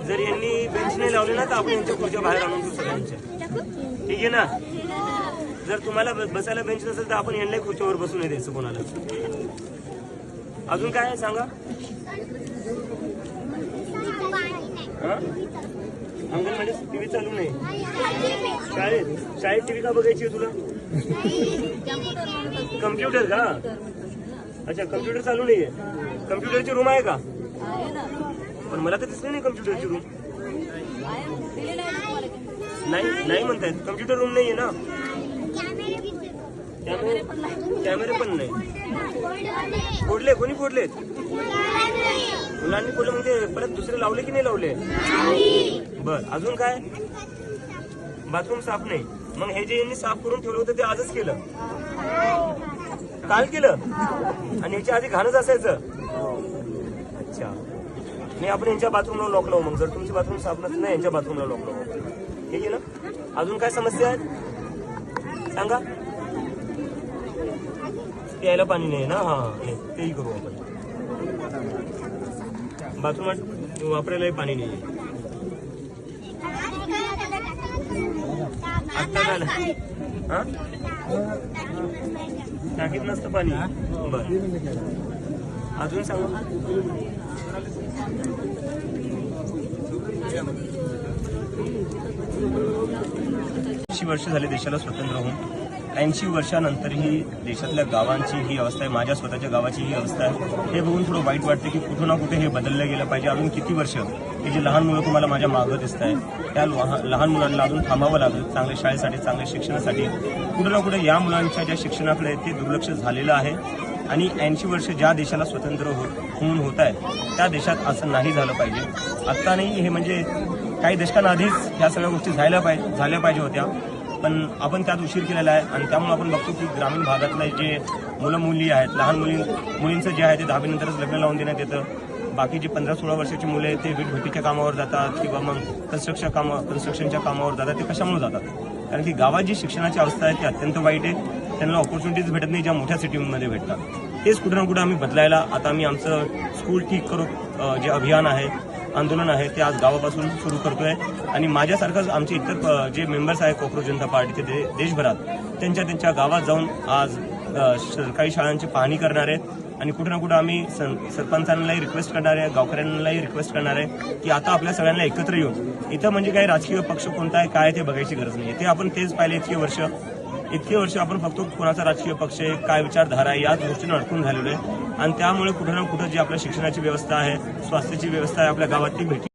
जर यांनी बेंच नाही लावले ना तर आपण यांच्या खुर्च्या बाहेर आणून देऊ सगळ्यांच्या. ठीक आहे ना. जर तुम्हाला बसायला बेंच नसेल तर आपण यांना खुर्च्यावर बसून नाही द्यायचं कोणाला. अजून काय आहे सांगा. अंगणवाडी टीव्ही चालू नाही. शाळेत टीव्ही का बघायची तुला. कम्प्युटर का. अच्छा कम्प्युटर चालू नाहीये. कम्प्युटरची रूम आहे का. पण मला तर दिसली नाही कम्प्युटरची रूम. नाही म्हणतायत कम्प्युटर रूम नाहीये ना. कॅमेरे पण नाही. फोडले कोणी फोडलेत. मुलांनी फोडले मग ते परत दुसरे लावले की नाही लावले. बर अजून काय. बाथरूम साफ नाही. मग हे जे यांनी साफ करून ठेवलं होतं ते आजच केलं. काल केलं आणि ह्याच्या आधी घाणच असायचं. अच्छा नाही आपण यांच्या बाथरूमला लॉक लावू. मग जर तुमची बाथरूम साफ नसेल ना यांच्या बाथरूमला लॉक लावू. ठीक आहे ना. अजून काय समस्या आहेत सांगा. प्यायला पाणी नाही ना. हा नाही तेही करू आपण. बाथरूमात वापरायलाही पाणी नाही. आत्ता झालं हा टाकीत नसतं पाणी. बर अजून सांगा. 80 वर्ष झाले देशाला स्वतंत्र होऊन. 80 वर्षानंतरही देशातल्या गावांची ही अवस्था आहे. माझ्या स्वतःच्या गावाची ही अवस्था आहे. हे बघून थोडं वाईट वाटतं की कुठं ना कुठे हे बदललं गेलं पाहिजे. अजून किती वर्ष हे जे लहान मुलं तुम्हाला माझ्या मागं दिसत आहे त्या लहान मुलांना अजून थांबावं लागेल चांगल्या शाळेसाठी चांगल्या शिक्षणासाठी. कुठं ना कुठे या मुलांच्या ज्या शिक्षणाकडे ते दुर्लक्ष झालेलं आहे. आणि 80 वर्ष ज्या देशाला स्वतंत्र होऊन होत आहे त्या देशात असं नाही झालं पाहिजे. आत्ता नाही हे म्हणजे काही दशकांआधीच ह्या सगळ्या गोष्टी झाल्या पाहिजे होत्या. पण आपण त्यात उशीर केलेला आहे. आणि त्यामुळे आपण बघतो की ग्रामीण भागातले जे मुलं मुली आहेत लहान मुलींचं जे आहे ते 10वी नंतरच लग्न लावून देण्यात येतं. बाकीची 15-16 वर्षाची मुले ते वीटभट्टीच्या कामावर जातात किंवा मग कन्स्ट्रक्शनच्या कामावर जातात. ते कशामुळे जातात. कारण की गावात जी शिक्षणाची अवस्था आहे ती अत्यंत वाईट आहे. त्यांना ऑपॉर्च्युनिटीज भेटत नाही ज्या मोठ्या सिटीमध्ये भेटतात. हेच कुठे ना कुठे आम्ही बदलायला आता आम्ही आमचं स्कूल ठीक करू जे अभियान आहे आंदोलन आहे ते आज गावापासून सुरू करतोय. आणि माझ्यासारखंच आमचे इतर जे मेंबर्स आहेत कोकरोच जनता पार्टीचे देशभरात त्यांच्या गावात जाऊन आज सरकारी शाळांची पाहणी करणार आहेत. आणि कुठे ना कुठे आम्ही सरपंचांनाही रिक्वेस्ट करणार आहे गावकऱ्यांनाही रिक्वेस्ट करणार आहे की आता आपल्या सगळ्यांना एकत्र येऊन इथं म्हणजे काही राजकीय पक्ष कोणता आहे काय ते बघायची गरज नाही. ते आपण तेच पाहिले इतके वर्ष आपण फक्त कोणाचा राजकीय पक्ष आहे काय विचारधारा आहे याच गोष्टीनं अडकून झालेलो आहे. आणि त्यामुळे कुठे ना कुठे जी आपल्या शिक्षणाची व्यवस्था आहे स्वास्थ्याची व्यवस्था आहे आपल्या गावात ती भेटली